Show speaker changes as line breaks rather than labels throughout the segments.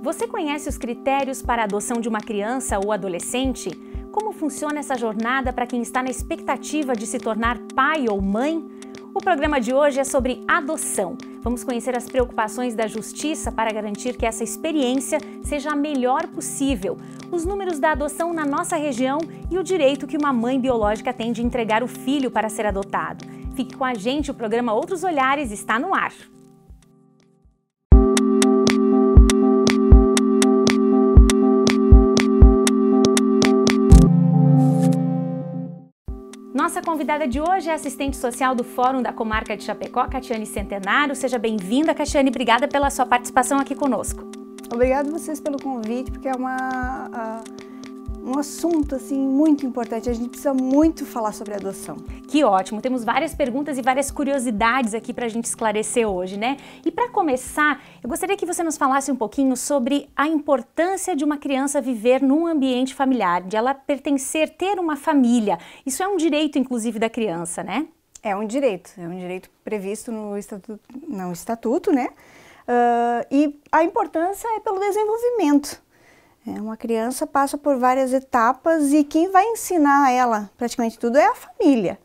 Você conhece os critérios para a adoção de uma criança ou adolescente? Como funciona essa jornada para quem está na expectativa de se tornar pai ou mãe? O programa de hoje é sobre adoção. Vamos conhecer as preocupações da Justiça para garantir que essa experiência seja a melhor possível, os números da adoção na nossa região e o direito que uma mãe biológica tem de entregar o filho para ser adotado. Fique com a gente, o programa Outros Olhares está no ar. Nossa convidada de hoje é assistente social do Fórum da Comarca de Chapecó, Catiane Centenário. Seja bem-vinda, Catiane. Obrigada pela sua participação aqui conosco.
Obrigada a vocês pelo convite, porque é um assunto assim, muito importante. A gente precisa muito falar sobre adoção.
Que ótimo! Temos várias perguntas e várias curiosidades aqui para a gente esclarecer hoje, né? E para começar, eu gostaria que você nos falasse um pouquinho sobre a importância de uma criança viver num ambiente familiar, de ela pertencer, ter uma família. Isso é um direito, inclusive, da criança, né?
É um direito previsto no estatuto, né? E a importância é pelo desenvolvimento. Uma criança passa por várias etapas e quem vai ensinar ela praticamente tudo é a família.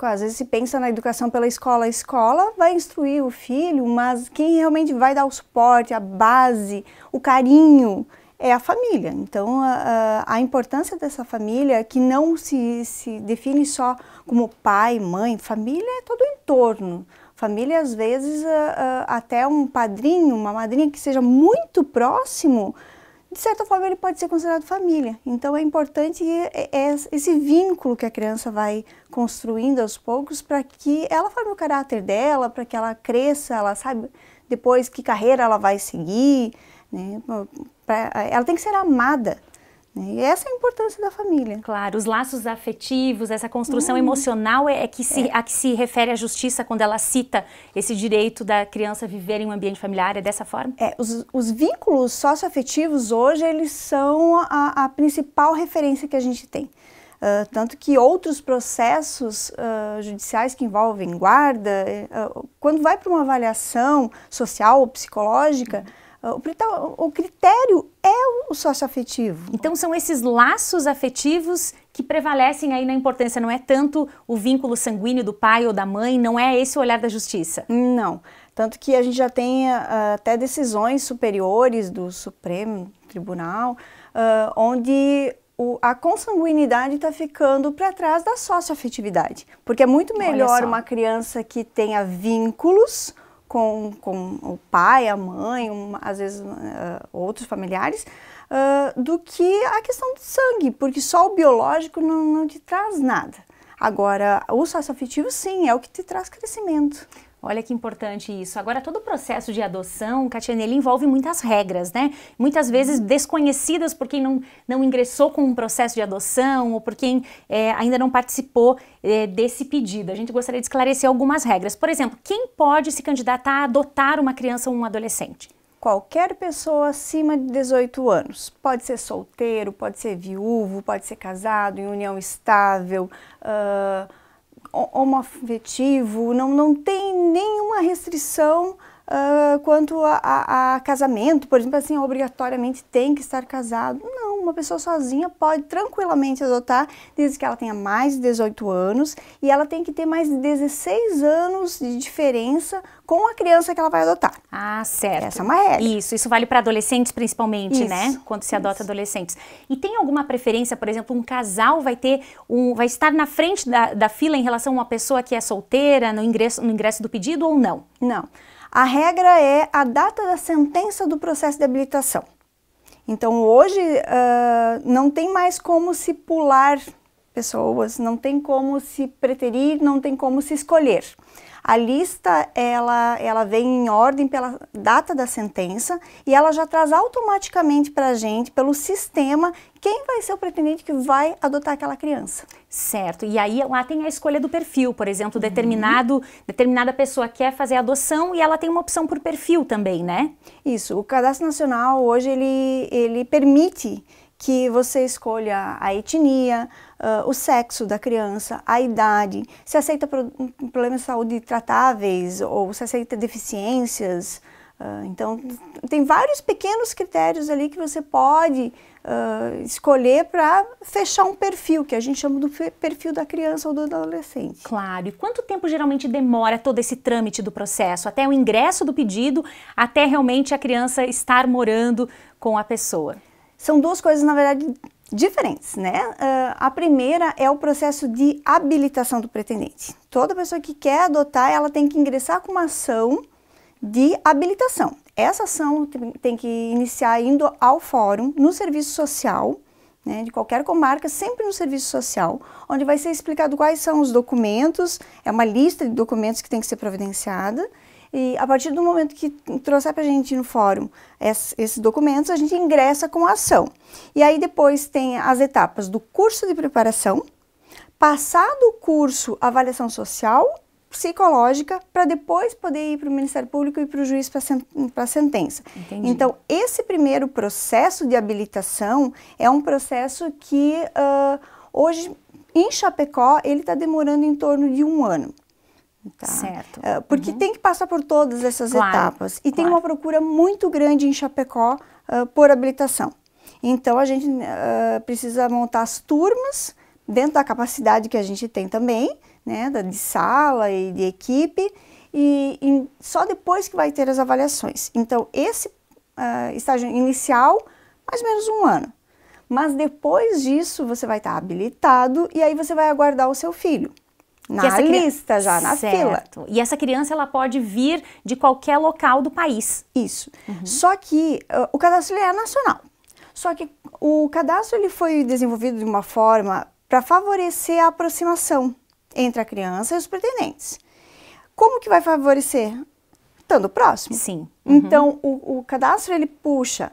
Às vezes se pensa na educação pela escola, a escola vai instruir o filho, mas quem realmente vai dar o suporte, a base, o carinho é a família. Então a importância dessa família, que não se define só como pai, mãe, família é todo o entorno. Família, às vezes, até um padrinho, uma madrinha que seja muito próximo, de certa forma ele pode ser considerado família. Então é importante esse vínculo que a criança vai construindo aos poucos para que ela forme o caráter dela, para que ela cresça, ela sabe depois que carreira ela vai seguir, né? Ela tem que ser amada. E essa é a importância da família.
Claro, os laços afetivos, essa construção emocional a que se refere a Justiça quando ela cita esse direito da criança viver em um ambiente familiar, é dessa forma?
Os vínculos socioafetivos hoje, eles são a principal referência que a gente tem. Tanto que outros processos judiciais que envolvem guarda, quando vai para uma avaliação social ou psicológica, o critério é o socioafetivo.
Então são esses laços afetivos que prevalecem aí na importância, não é tanto o vínculo sanguíneo do pai ou da mãe, não é esse o olhar da Justiça?
Não, tanto que a gente já tem até decisões superiores do Supremo Tribunal, onde a consanguinidade está ficando para trás da socioafetividade, porque é muito melhor uma criança que tenha vínculos com o pai, a mãe, às vezes outros familiares, do que a questão do sangue, porque só o biológico não te traz nada. Agora, o socioafetivo sim, é o que te traz crescimento.
Olha que importante isso. Agora, todo o processo de adoção, Catiane, ele envolve muitas regras, né? Muitas vezes desconhecidas por quem não ingressou com um processo de adoção ou por quem ainda não participou desse pedido. A gente gostaria de esclarecer algumas regras. Por exemplo, quem pode se candidatar a adotar uma criança ou um adolescente?
Qualquer pessoa acima de 18 anos. Pode ser solteiro, pode ser viúvo, pode ser casado, em união estável, homoafetivo, não tem nenhuma restrição quanto a casamento, por exemplo, assim, obrigatoriamente tem que estar casado. Não, uma pessoa sozinha pode tranquilamente adotar, desde que ela tenha mais de 18 anos e ela tem que ter mais de 16 anos de diferença com a criança que ela vai adotar.
Ah, certo.
Essa é uma regra.
Isso vale para adolescentes principalmente, né? Quando se adota adolescentes. E tem alguma preferência, por exemplo, um casal vai estar na frente da fila em relação a uma pessoa que é solteira no ingresso do pedido ou não?
Não. A regra é a data da sentença do processo de habilitação. Então, hoje, não tem mais como se pular pessoas, não tem como se preterir, não tem como se escolher. A lista, ela vem em ordem pela data da sentença e ela já traz automaticamente para a gente, pelo sistema, quem vai ser o pretendente que vai adotar aquela criança.
Certo, e aí lá tem a escolha do perfil, por exemplo, determinada pessoa quer fazer a adoção e ela tem uma opção por perfil também, né?
Isso, o Cadastro Nacional hoje ele permite que você escolha a etnia, o sexo da criança, a idade, se aceita problemas de saúde tratáveis ou se aceita deficiências, Então, tem vários pequenos critérios ali que você pode escolher para fechar um perfil, que a gente chama do perfil da criança ou do adolescente.
Claro. E quanto tempo geralmente demora todo esse trâmite do processo? Até o ingresso do pedido, até realmente a criança estar morando com a pessoa?
São duas coisas, na verdade, diferentes, né? A primeira é o processo de habilitação do pretendente. Toda pessoa que quer adotar, ela tem que ingressar com uma ação de habilitação. Essa ação tem que iniciar indo ao fórum, no serviço social, né, de qualquer comarca, sempre no serviço social, onde vai ser explicado quais são os documentos, é uma lista de documentos que tem que ser providenciada, e a partir do momento que trouxer para a gente no fórum esses documentos, a gente ingressa com a ação. E aí depois tem as etapas do curso de preparação, passado o curso, avaliação social, psicológica, para depois poder ir para o Ministério Público e para o juiz para a sentença.
Entendi.
Então, esse primeiro processo de habilitação é um processo que hoje, em Chapecó, ele está demorando em torno de 1 ano. Tá?
Certo.
Porque tem que passar por todas essas etapas. E tem uma procura muito grande em Chapecó por habilitação. Então, a gente precisa montar as turmas dentro da capacidade que a gente tem também, né, de sala e de equipe, e só depois que vai ter as avaliações. Então, esse estágio inicial, mais ou menos 1 ano. Mas depois disso, você vai estar habilitado e aí você vai aguardar o seu filho. Na lista já, na fila.
E essa criança, ela pode vir de qualquer local do país.
Isso. Só que o cadastro ele é nacional. Só que o cadastro ele foi desenvolvido de uma forma para favorecer a aproximação entre a criança e os pretendentes. Como que vai favorecer? Estando próximo.
Sim.
Então, o cadastro ele puxa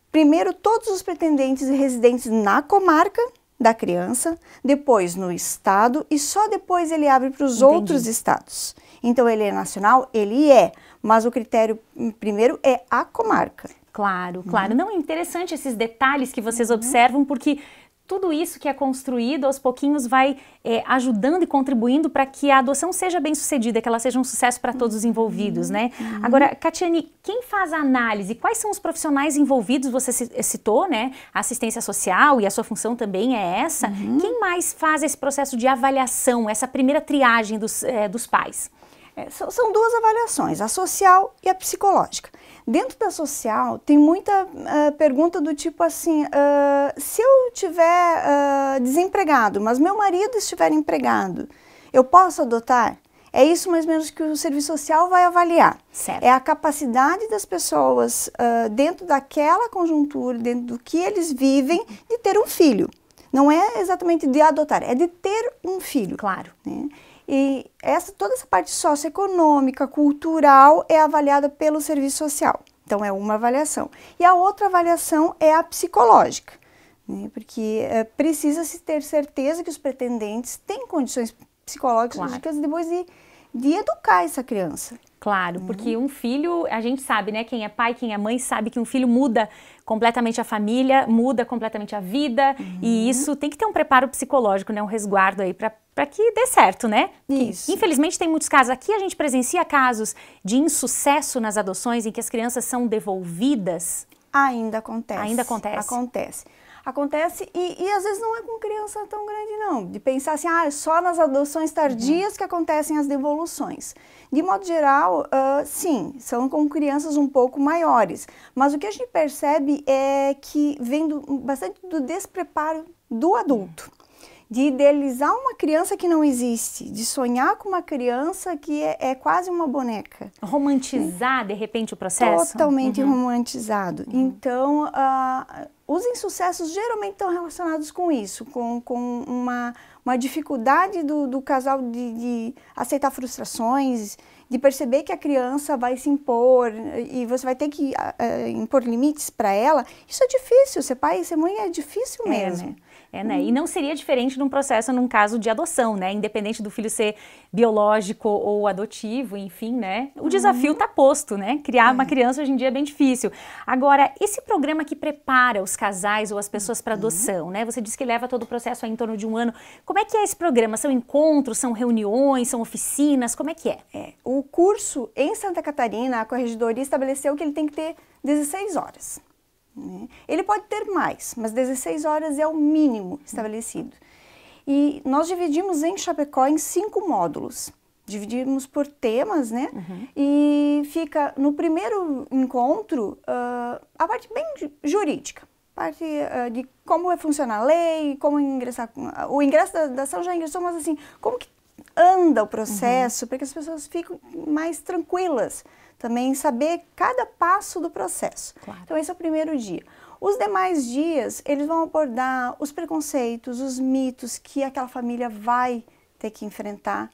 primeiro todos os pretendentes e residentes na comarca da criança, depois no estado e só depois ele abre para os outros estados. Então, ele é nacional? Ele é, mas o critério primeiro é a comarca.
Claro, claro. Não, é interessante esses detalhes que vocês observam, porque tudo isso que é construído aos pouquinhos vai ajudando e contribuindo para que a adoção seja bem sucedida, que ela seja um sucesso para todos os envolvidos, né? Agora, Catiane, quem faz a análise? Quais são os profissionais envolvidos? Você citou, né? A assistência social, e a sua função também é essa. Quem mais faz esse processo de avaliação, essa primeira triagem dos pais?
São duas avaliações, a social e a psicológica. Dentro da social, tem muita pergunta do tipo assim, se eu estiver desempregado, mas meu marido estiver empregado, eu posso adotar? É isso mais ou menos que o serviço social vai avaliar.
Certo.
É a capacidade das pessoas, dentro daquela conjuntura, dentro do que eles vivem, de ter um filho. Não é exatamente de adotar, é de ter um filho.
Claro.
Né? E toda essa parte socioeconômica, cultural, é avaliada pelo serviço social. Então, é uma avaliação. E a outra avaliação é a psicológica, né? Porque precisa-se ter certeza que os pretendentes têm condições psicológicas depois de educar essa criança.
Claro, porque um filho, a gente sabe, né? Quem é pai, quem é mãe, sabe que um filho muda completamente a família, muda completamente a vida, e isso tem que ter um preparo psicológico, né? Um resguardo aí para que dê certo, né?
Isso.
Que, infelizmente tem muitos casos, aqui a gente presencia casos de insucesso nas adoções em que as crianças são devolvidas.
Ainda acontece.
Ainda acontece.
Acontece e às vezes não é com criança tão grande não, de pensar assim, é só nas adoções tardias que acontecem as devoluções. De modo geral, sim, são com crianças um pouco maiores, mas o que a gente percebe é que vem bastante do despreparo do adulto, de idealizar uma criança que não existe, de sonhar com uma criança que é quase uma boneca.
Romantizar, de repente, o processo?
Totalmente romantizado. Então, os insucessos geralmente estão relacionados com isso, com uma dificuldade do casal de aceitar frustrações, de perceber que a criança vai se impor e você vai ter que impor limites para ela. Isso é difícil, ser pai e ser mãe é difícil mesmo.
Né? E não seria diferente num processo, num caso de adoção, né? Independente do filho ser biológico ou adotivo, enfim, né? O desafio está posto, né? Criar uma criança hoje em dia é bem difícil. Agora, esse programa que prepara os casais ou as pessoas para adoção, né? Você disse que leva todo o processo aí em torno de um ano. Como é que é esse programa? São encontros, são reuniões, são oficinas? Como é que é?
O curso em Santa Catarina, a corregedoria estabeleceu que ele tem que ter 16 horas. Né? Ele pode ter mais, mas 16 horas é o mínimo estabelecido. E nós dividimos em Chapecó em 5 módulos. Dividimos por temas, né? E fica no primeiro encontro a parte bem jurídica. Parte de como vai funcionar a lei, como ingressar. O ingresso da ação já ingressou, mas assim, como que anda o processo, para que as pessoas fiquem mais tranquilas. Também saber cada passo do processo. Claro. Então esse é o primeiro dia. Os demais dias, eles vão abordar os preconceitos, os mitos que aquela família vai ter que enfrentar,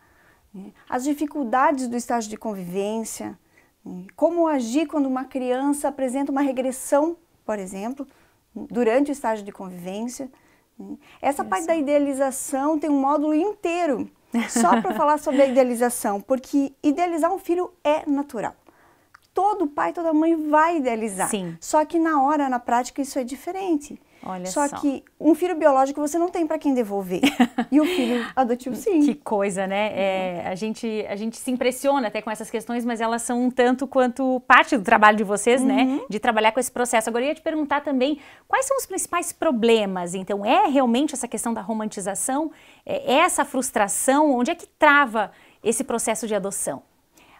né? As dificuldades do estágio de convivência, né? Como agir quando uma criança apresenta uma regressão, por exemplo, durante o estágio de convivência. Né? Essa parte da idealização tem um módulo inteiro só para falar sobre a idealização, porque idealizar um filho é natural. Todo pai, toda mãe vai idealizar. Sim. Só que na hora, na prática, isso é diferente.
Olha só.
Que um filho biológico você não tem para quem devolver. E o filho adotivo, sim.
Que coisa, né? A gente se impressiona até com essas questões, mas elas são um tanto quanto parte do trabalho de vocês, né? De trabalhar com esse processo. Agora, eu ia te perguntar também, quais são os principais problemas? Então, é realmente essa questão da romantização? É essa frustração? Onde é que trava esse processo de adoção?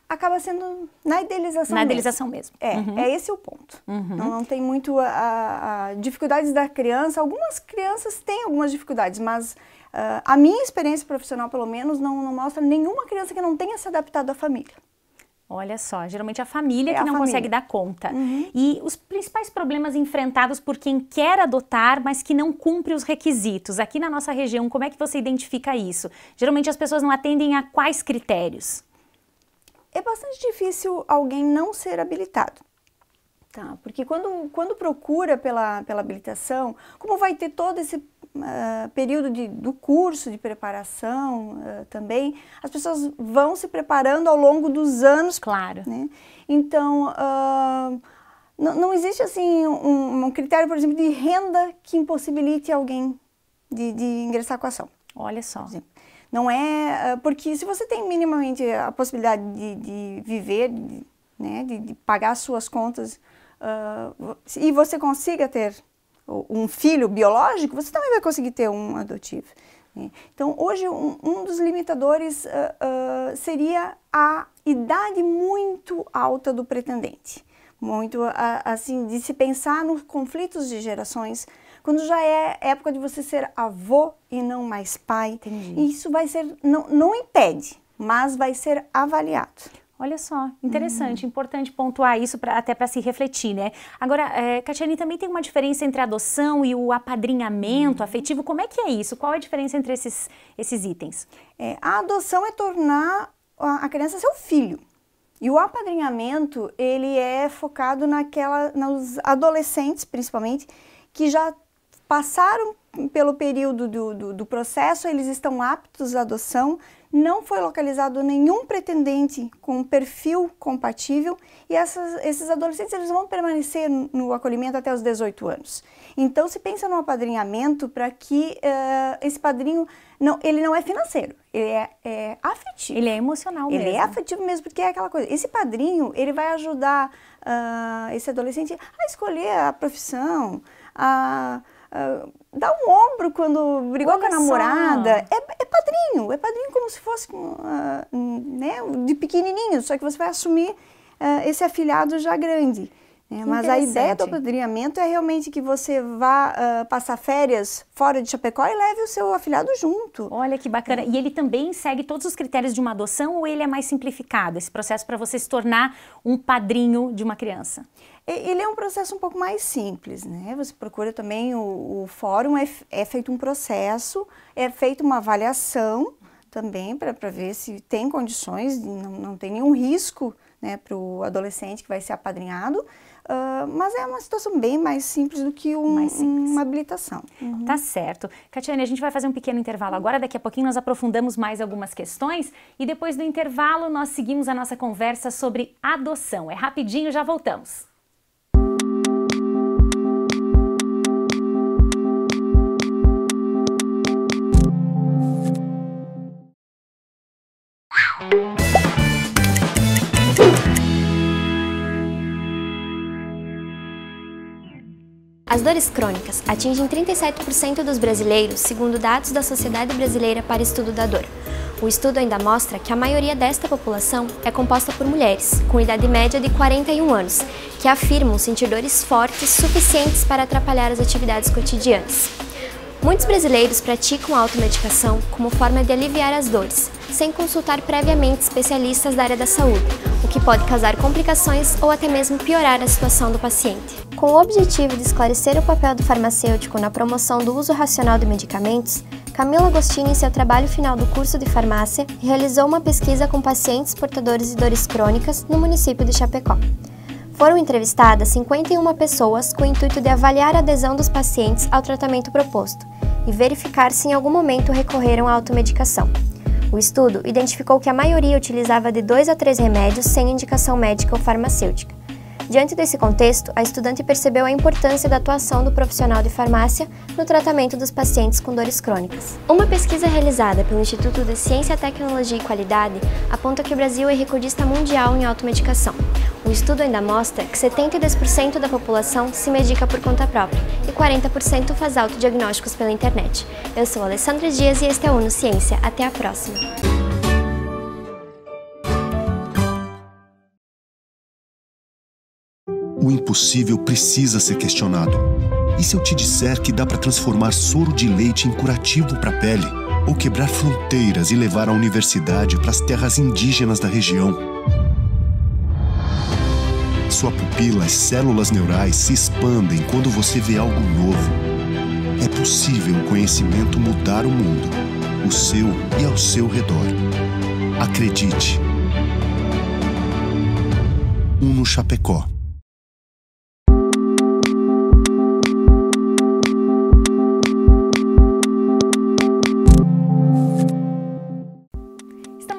Acaba sendo na idealização mesmo.
Na idealização mesmo.
É esse o ponto. Não tem muito a dificuldades da criança. Algumas crianças têm algumas dificuldades, mas a minha experiência profissional, pelo menos, não mostra nenhuma criança que não tenha se adaptado à família.
Olha só, geralmente é a família que não consegue dar conta. E os principais problemas enfrentados por quem quer adotar, mas que não cumpre os requisitos. Aqui na nossa região, como é que você identifica isso? Geralmente as pessoas não atendem a quais critérios?
É bastante difícil alguém não ser habilitado, tá? Porque quando procura pela habilitação, como vai ter todo esse período do curso de preparação também, as pessoas vão se preparando ao longo dos anos.
Claro.
Né? Então, não existe assim um critério, por exemplo, de renda que impossibilite alguém de ingressar com a ação.
Olha só.
Não é, porque se você tem minimamente a possibilidade de viver, né, de pagar as suas contas, e você consiga ter um filho biológico, você também vai conseguir ter um adotivo. Né? Então, hoje, um dos limitadores seria a idade muito alta do pretendente. Muito, assim, de se pensar nos conflitos de gerações, quando já é época de você ser avô e não mais pai.
Entendi.
E isso vai ser, não impede, mas vai ser avaliado.
Olha só, interessante, importante pontuar isso até para se refletir, né? Agora, Catiane, também tem uma diferença entre a adoção e o apadrinhamento afetivo. Como é que é isso? Qual é a diferença entre esses itens?
A adoção é tornar a criança seu filho. E o apadrinhamento, ele é focado nos adolescentes, principalmente, que já passaram pelo período do processo, eles estão aptos à adoção, não foi localizado nenhum pretendente com um perfil compatível e esses adolescentes eles vão permanecer no acolhimento até os 18 anos. Então se pensa no apadrinhamento para que esse padrinho, ele não é financeiro, ele é afetivo.
Ele é emocional mesmo.
Ele é afetivo mesmo, porque é aquela coisa, esse padrinho ele vai ajudar esse adolescente a escolher a profissão, dá um ombro quando brigou com a namorada. É padrinho como se fosse né, de pequenininho, só que você vai assumir esse afilhado já grande. Mas a ideia do apadrinhamento é realmente que você vá passar férias fora de Chapecó e leve o seu afilhado junto.
Olha que bacana. E ele também segue todos os critérios de uma adoção ou ele é mais simplificado, esse processo para você se tornar um padrinho de uma criança?
Ele é um processo um pouco mais simples, né? Você procura também o fórum, é feito um processo, é feita uma avaliação também para ver se tem condições, não tem nenhum risco, né, para o adolescente que vai ser apadrinhado, mas é uma situação bem mais simples do que uma habilitação.
Tá certo. Catiane, a gente vai fazer um pequeno intervalo agora, daqui a pouquinho nós aprofundamos mais algumas questões e depois do intervalo nós seguimos a nossa conversa sobre adoção. É rapidinho, já voltamos.
As dores crônicas atingem 37% dos brasileiros, segundo dados da Sociedade Brasileira para Estudo da Dor. O estudo ainda mostra que a maioria desta população é composta por mulheres, com idade média de 41 anos, que afirmam sentir dores fortes suficientes para atrapalhar as atividades cotidianas. Muitos brasileiros praticam a automedicação como forma de aliviar as dores, sem consultar previamente especialistas da área da saúde, o que pode causar complicações ou até mesmo piorar a situação do paciente. Com o objetivo de esclarecer o papel do farmacêutico na promoção do uso racional de medicamentos, Camila Agostini, em seu trabalho final do curso de farmácia, realizou uma pesquisa com pacientes portadores de dores crônicas no município de Chapecó. Foram entrevistadas 51 pessoas com o intuito de avaliar a adesão dos pacientes ao tratamento proposto e verificar se em algum momento recorreram à automedicação. O estudo identificou que a maioria utilizava de 2 a 3 remédios sem indicação médica ou farmacêutica. Diante desse contexto, a estudante percebeu a importância da atuação do profissional de farmácia no tratamento dos pacientes com dores crônicas. Uma pesquisa realizada pelo Instituto de Ciência, Tecnologia e Qualidade aponta que o Brasil é recordista mundial em automedicação. O estudo ainda mostra que 72% da população se medica por conta própria e 40% faz autodiagnósticos pela internet. Eu sou Alessandra Dias e este é o Uno Ciência. Até a próxima!
O impossível precisa ser questionado. E se eu te disser que dá para transformar soro de leite em curativo para a pele? Ou quebrar fronteiras e levar a universidade para as terras indígenas da região? Sua pupila, as células neurais se expandem quando você vê algo novo. É possível o conhecimento mudar o mundo, o seu e ao seu redor. Acredite. Uno Chapecó.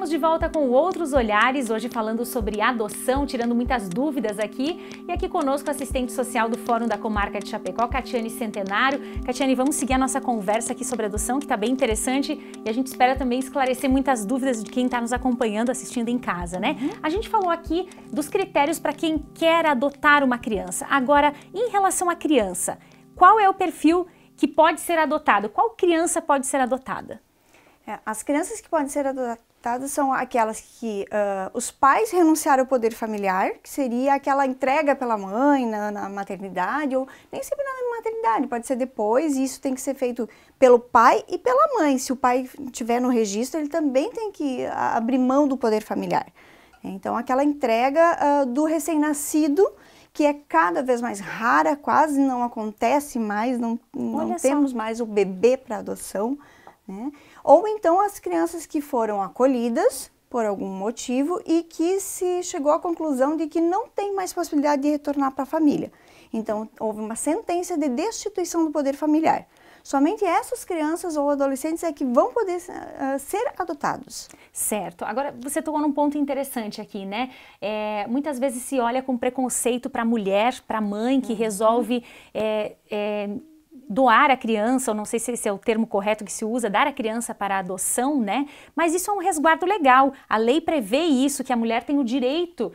De volta com outros olhares, hoje falando sobre adoção, tirando muitas dúvidas aqui. E aqui conosco a assistente social do Fórum da Comarca de Chapecó, Catiane Centenário. Catiane, vamos seguir a nossa conversa aqui sobre adoção, que está bem interessante. E a gente espera também esclarecer muitas dúvidas de quem está nos acompanhando, assistindo em casa, né? A gente falou aqui dos critérios para quem quer adotar uma criança. Agora, em relação à criança, qual é o perfil que pode ser adotado? Qual criança pode ser adotada?
As crianças que podem ser adotadas são aquelas que os pais renunciaram ao poder familiar, que seria aquela entrega pela mãe na maternidade, ou nem sempre na maternidade, pode ser depois, e isso tem que ser feito pelo pai e pela mãe. Se o pai estiver no registro, ele também tem que abrir mão do poder familiar. Então, aquela entrega do recém-nascido, que é cada vez mais rara, quase não acontece mais, não temos mais o bebê para adoção, né? Ou então as crianças que foram acolhidas por algum motivo e que se chegou à conclusão de que não tem mais possibilidade de retornar para a família. Então, houve uma sentença de destituição do poder familiar. Somente essas crianças ou adolescentes é que vão poder ser adotados.
Certo. Agora, você tocou num ponto interessante aqui, né? Muitas vezes se olha com preconceito para a mulher, para a mãe que resolve doar a criança, ou não sei se esse é o termo correto que se usa, dar a criança para a adoção, né? Mas isso é um resguardo legal. A lei prevê isso, que a mulher tem o direito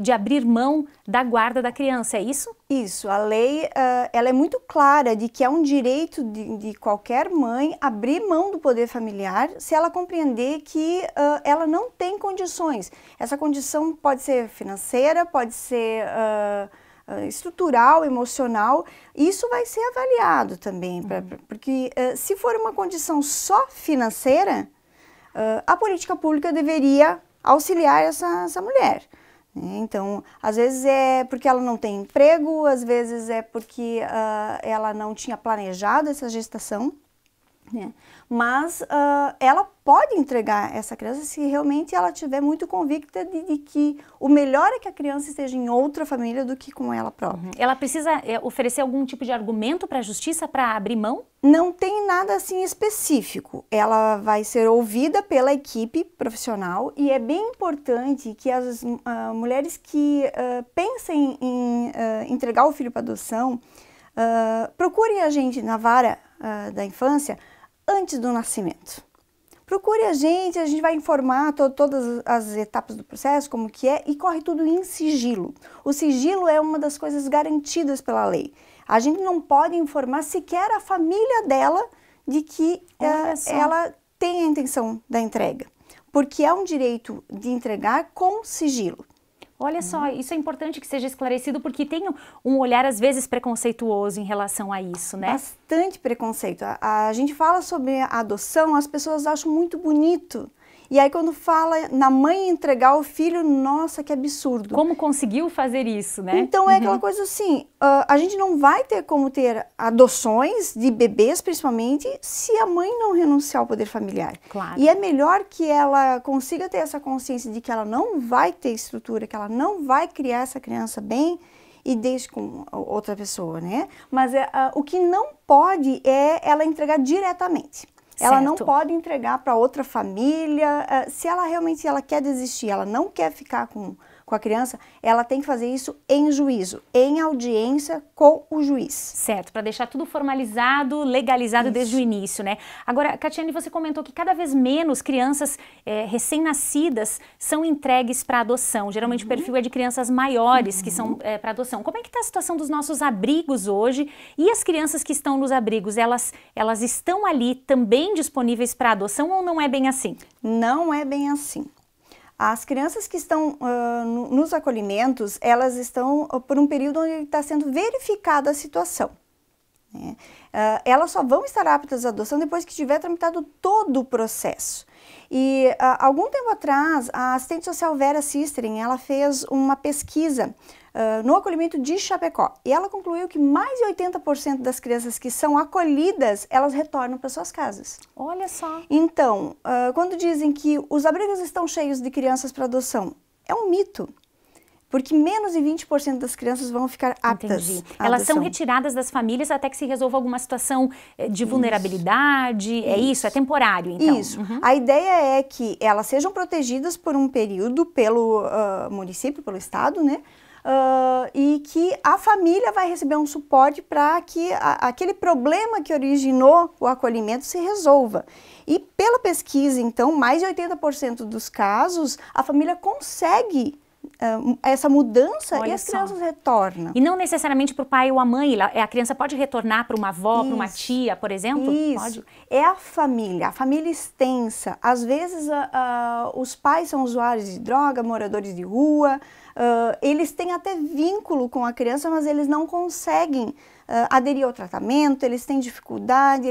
de abrir mão da guarda da criança, é isso?
Isso, a lei ela é muito clara de que é um direito de qualquer mãe abrir mão do poder familiar se ela compreender que ela não tem condições. Essa condição pode ser financeira, pode ser estrutural, emocional, isso vai ser avaliado também, porque se for uma condição só financeira, a política pública deveria auxiliar essa mulher. Então, às vezes é porque ela não tem emprego, às vezes é porque ela não tinha planejado essa gestação, né? Mas ela pode entregar essa criança se realmente ela estiver muito convicta de que o melhor é que a criança esteja em outra família do que com ela própria.
Ela precisa oferecer algum tipo de argumento para a justiça para abrir mão?
Não tem nada assim específico. Ela vai ser ouvida pela equipe profissional e é bem importante que as mulheres que pensem em entregar o filho para adoção procurem a gente na vara da infância antes do nascimento. Procure a gente vai informar todas as etapas do processo, como que é, e corre tudo em sigilo. O sigilo é uma das coisas garantidas pela lei. A gente não pode informar sequer a família dela de que ela tem a intenção da entrega, porque é um direito de entregar com sigilo.
Olha só, isso é importante que seja esclarecido, porque tem um olhar às vezes preconceituoso em relação a isso, né?
Bastante preconceito. A gente fala sobre a adoção, as pessoas acham muito bonito. E aí quando fala na mãe entregar o filho, nossa, que absurdo.
Como conseguiu fazer isso, né?
Então é aquela coisa assim, a gente não vai ter como ter adoções de bebês, principalmente, se a mãe não renunciar ao poder familiar.
Claro.
E é melhor que ela consiga ter essa consciência de que ela não vai ter estrutura, que ela não vai criar essa criança bem e deixe com outra pessoa, né? Mas o que não pode é ela entregar diretamente. Ela não pode entregar para outra família. Se ela realmente quer desistir, ela não quer ficar com a criança, ela tem que fazer isso em juízo, em audiência com o juiz.
Certo, para deixar tudo formalizado, legalizado desde o início, né? Agora, Catiane, você comentou que cada vez menos crianças recém-nascidas são entregues para adoção. Geralmente o perfil é de crianças maiores que são para adoção. Como é que está a situação dos nossos abrigos hoje? E as crianças que estão nos abrigos, elas estão ali também disponíveis para adoção ou não é bem assim?
Não é bem assim. As crianças que estão nos acolhimentos, elas estão por um período onde está sendo verificada a situação. Né? Elas só vão estar aptas à adoção depois que tiver tramitado todo o processo. E algum tempo atrás, a assistente social Vera Sistering, ela fez uma pesquisa no acolhimento de Chapecó. E ela concluiu que mais de 80% das crianças que são acolhidas, elas retornam para suas casas.
Olha só.
Então, quando dizem que os abrigos estão cheios de crianças para adoção, é um mito. Porque menos de 20% das crianças vão ficar aptas à
Elas
adoção.
são retiradas das famílias até que se resolva alguma situação de vulnerabilidade, é isso? É temporário, então?
Isso. A ideia é que elas sejam protegidas por um período pelo município, pelo estado, né? E que a família vai receber um suporte para que aquele problema que originou o acolhimento se resolva. E pela pesquisa, então, mais de 80% dos casos, a família consegue essa mudança. Olha, e as crianças retornam.
E não necessariamente para o pai ou a mãe, a criança pode retornar para uma avó, para uma tia, por exemplo?
Isso,
pode?
É a família extensa. Às vezes os pais são usuários de droga, moradores de rua, eles têm até vínculo com a criança, mas eles não conseguem aderir ao tratamento, eles têm dificuldade,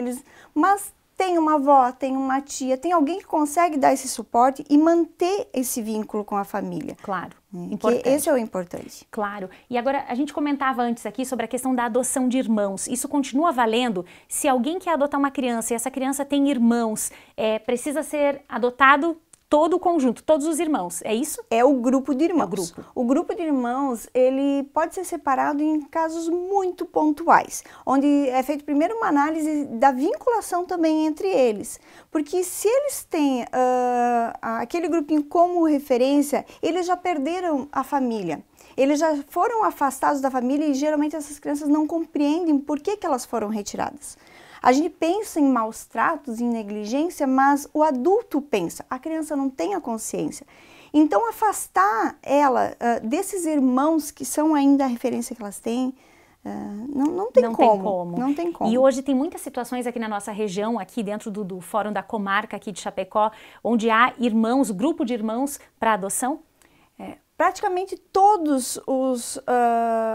mas tem uma avó, tem uma tia, tem alguém que consegue dar esse suporte e manter esse vínculo com a família.
Claro,
importante. Esse é o importante.
Claro. E agora, a gente comentava antes aqui sobre a questão da adoção de irmãos. Isso continua valendo? Se alguém quer adotar uma criança e essa criança tem irmãos, precisa ser adotado todo o conjunto, todos os irmãos, é isso?
É o grupo de irmãos.
É o grupo.
O grupo de irmãos, ele pode ser separado em casos muito pontuais, onde é feito primeiro uma análise da vinculação também entre eles. Porque se eles têm aquele grupinho como referência, eles já perderam a família. Eles já foram afastados da família e geralmente essas crianças não compreendem por que elas foram retiradas. A gente pensa em maus tratos, em negligência, mas o adulto pensa, a criança não tem a consciência. Então, afastar ela desses irmãos que são ainda a referência que elas têm, não tem como. Não tem como.
E hoje tem muitas situações aqui na nossa região, aqui dentro do Fórum da Comarca aqui de Chapecó, onde há irmãos, grupo de irmãos para adoção?
Praticamente todos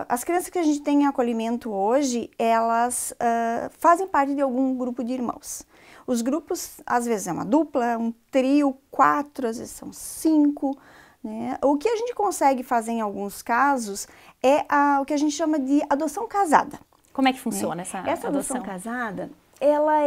as crianças que a gente tem em acolhimento hoje, elas fazem parte de algum grupo de irmãos. Os grupos, às vezes é uma dupla, um trio, 4, às vezes são 5. Né? O que a gente consegue fazer em alguns casos é o que a gente chama de adoção casada.
Como é que funciona essa
adoção casada? Ela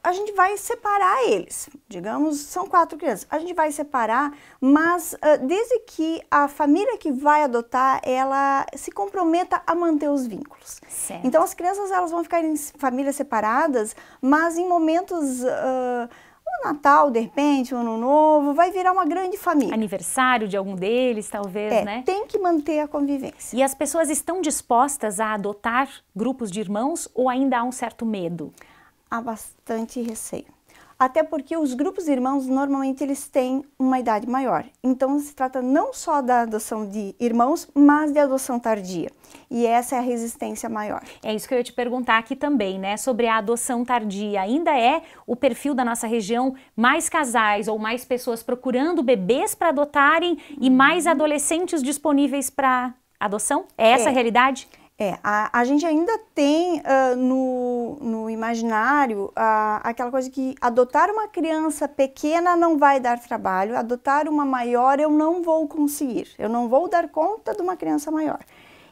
a gente vai separar eles, digamos, são 4 crianças, a gente vai separar, mas desde que a família que vai adotar, ela se comprometa a manter os vínculos.
Certo.
Então as crianças elas vão ficar em famílias separadas, mas em momentos, o Natal, de repente, o Ano Novo, vai virar uma grande família.
Aniversário de algum deles, talvez, né?
Tem que manter a convivência.
E as pessoas estão dispostas a adotar grupos de irmãos ou ainda há um certo medo?
Há bastante receio. até porque os grupos de irmãos normalmente eles têm uma idade maior. Então se trata não só da adoção de irmãos, mas de adoção tardia. E essa é a resistência maior.
É isso que eu ia te perguntar aqui também, né? Sobre a adoção tardia. Ainda é o perfil da nossa região mais casais ou mais pessoas procurando bebês para adotarem e mais adolescentes disponíveis para adoção? É essa a realidade?
A gente ainda tem no imaginário aquela coisa que adotar uma criança pequena não vai dar trabalho, adotar uma maior eu não vou conseguir, eu não vou dar conta de uma criança maior.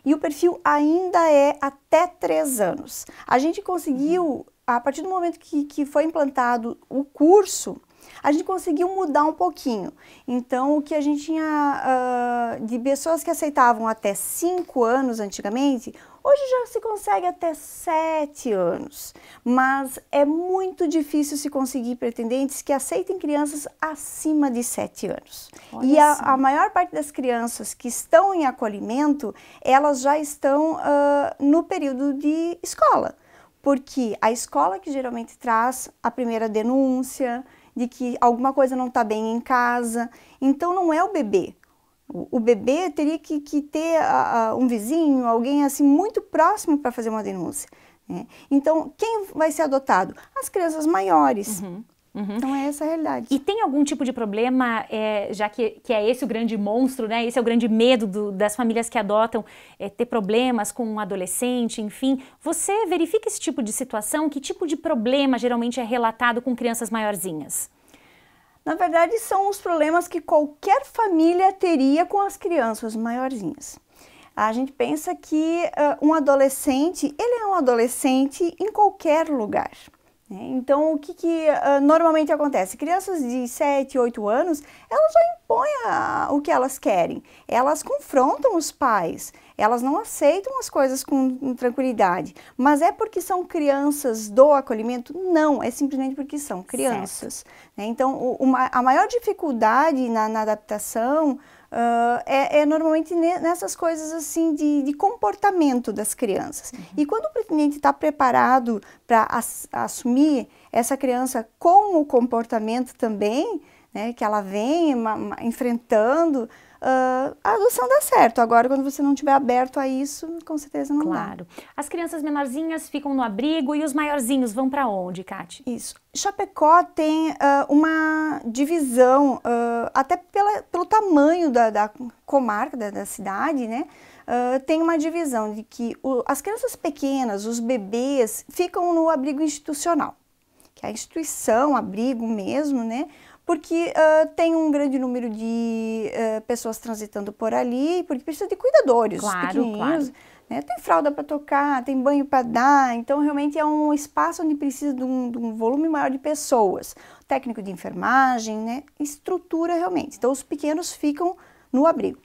E o perfil ainda é até 3 anos. A gente conseguiu, a partir do momento que foi implantado o curso, a gente conseguiu mudar um pouquinho. Então, o que a gente tinha de pessoas que aceitavam até 5 anos antigamente, hoje já se consegue até 7 anos. Mas é muito difícil se conseguir pretendentes que aceitem crianças acima de 7 anos.
Olha
E a maior parte das crianças que estão em acolhimento, elas já estão no período de escola. Porque a escola que geralmente traz a primeira denúncia de que alguma coisa não está bem em casa. Então, não é o bebê. O bebê teria que ter um vizinho, alguém assim muito próximo para fazer uma denúncia, né? Então, quem vai ser adotado? As crianças maiores. Então, é essa a realidade.
E tem algum tipo de problema, já que é esse o grande monstro, né? Esse é o grande medo das famílias que adotam, ter problemas com um adolescente, enfim. Você verifica esse tipo de situação? Que tipo de problema geralmente é relatado com crianças maiorzinhas?
Na verdade, são os problemas que qualquer família teria com as crianças maiorzinhas. A gente pensa que um adolescente, ele é um adolescente em qualquer lugar. Então, o que normalmente acontece? Crianças de 7, 8 anos, elas já impõem o que elas querem. Elas confrontam os pais, elas não aceitam as coisas com tranquilidade. Mas é porque são crianças do acolhimento? Não, é simplesmente porque são crianças. Então, a maior dificuldade na adaptação normalmente nessas coisas assim de comportamento das crianças. E quando o pretendente está preparado para assumir essa criança com o comportamento também, né, que ela vem enfrentando, a adoção dá certo. Agora, quando você não estiver aberto a isso, com certeza não dá.
Claro. As crianças menorzinhas ficam no abrigo e os maiorzinhos vão para onde, Kati?
Isso. Chapecó tem uma divisão, até pelo tamanho da comarca, da cidade, né? Tem uma divisão de que as crianças pequenas, os bebês, ficam no abrigo institucional, que é a instituição, abrigo mesmo, né? Porque tem um grande número de pessoas transitando por ali, porque precisa de cuidadores, pequenininhos, né? Tem fralda para tocar, tem banho para dar, então realmente é um espaço onde precisa de um volume maior de pessoas. Técnico de enfermagem, né? Estrutura realmente. Então os pequenos ficam no abrigo.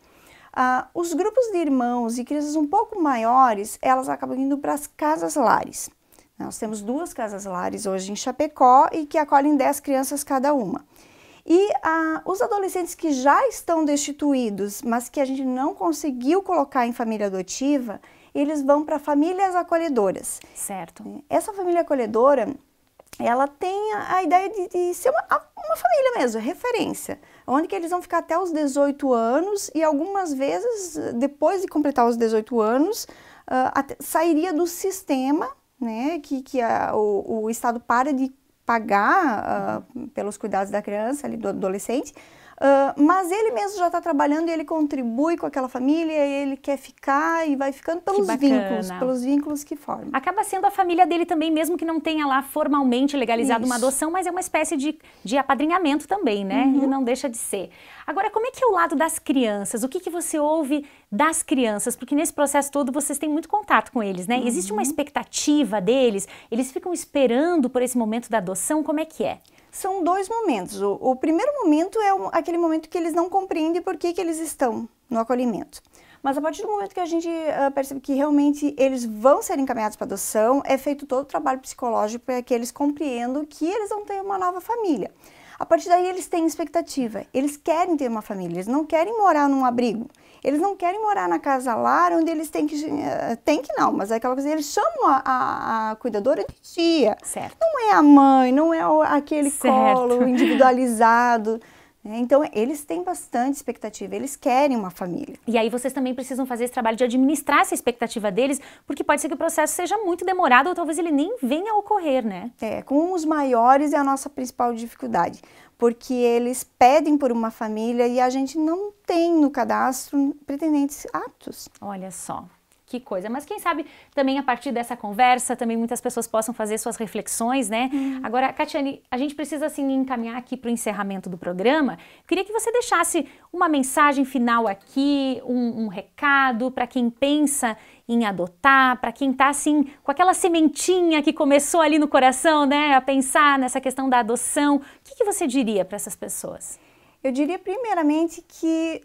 Os grupos de irmãos e crianças um pouco maiores, elas acabam indo para as casas-lares. Nós temos 2 casas-lares hoje em Chapecó e que acolhem 10 crianças cada uma. E os adolescentes que já estão destituídos, mas que a gente não conseguiu colocar em família adotiva, eles vão para famílias acolhedoras.
Certo.
Essa família acolhedora, ela tem a ideia de ser uma família mesmo, referência, onde que eles vão ficar até os 18 anos e algumas vezes, depois de completar os 18 anos, sairia do sistema, né, que o Estado para de pagar pelos cuidados da criança, ali, do adolescente, mas ele mesmo já está trabalhando e ele contribui com aquela família, e ele quer ficar e vai ficando pelos vínculos que formam.
Acaba sendo a família dele também, mesmo que não tenha lá formalmente legalizado uma adoção, mas é uma espécie de apadrinhamento também, né? E não deixa de ser. Agora, como é que é o lado das crianças? O que você ouve das crianças? Porque nesse processo todo vocês têm muito contato com eles, né? Existe uma expectativa deles? Eles ficam esperando por esse momento da adoção? Como é que é?
São 2 momentos. O primeiro momento é aquele momento que eles não compreendem por que eles estão no acolhimento. Mas a partir do momento que a gente percebe que realmente eles vão ser encaminhados para adoção, é feito todo o trabalho psicológico para que eles compreendam que eles vão ter uma nova família. A partir daí eles têm expectativa, eles querem ter uma família, eles não querem morar num abrigo, eles não querem morar na casa lar onde eles têm que não, mas é aquela coisa, eles chamam a cuidadora de tia.
Certo.
Não é a mãe, não é aquele colo individualizado. Então, eles têm bastante expectativa, eles querem uma família.
E aí vocês também precisam fazer esse trabalho de administrar essa expectativa deles, porque pode ser que o processo seja muito demorado ou talvez ele nem venha a ocorrer, né?
Com os maiores é a nossa principal dificuldade, porque eles pedem por uma família e a gente não tem no cadastro pretendentes aptos.
Olha só. Que coisa, mas quem sabe também a partir dessa conversa, também muitas pessoas possam fazer suas reflexões, né? Agora, Catiane, a gente precisa assim encaminhar aqui para o encerramento do programa. Eu queria que você deixasse uma mensagem final aqui, um recado para quem pensa em adotar, para quem está assim com aquela sementinha que começou ali no coração, né? A pensar nessa questão da adoção. O que você diria para essas pessoas?
Eu diria primeiramente que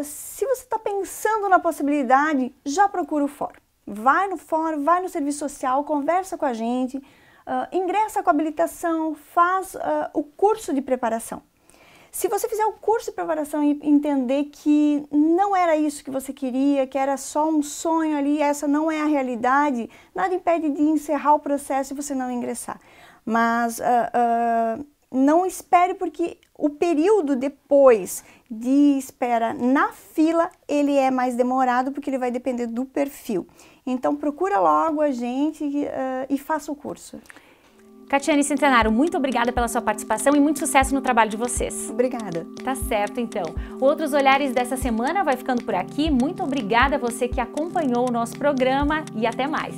se você está pensando na possibilidade, já procura o fórum. Vai no fórum, vai no serviço social, conversa com a gente, ingressa com a habilitação, faz o curso de preparação. Se você fizer o curso de preparação e entender que não era isso que você queria, que era só um sonho ali, essa não é a realidade, nada impede de encerrar o processo e você não ingressar. Mas não espere, porque o período depois de espera na fila, ele é mais demorado, porque ele vai depender do perfil. Então, procura logo a gente e faça o curso.
Catiane Centenário, muito obrigada pela sua participação e muito sucesso no trabalho de vocês.
Obrigada.
Tá certo, então. Outros Olhares dessa semana vai ficando por aqui. Muito obrigada a você que acompanhou o nosso programa e até mais.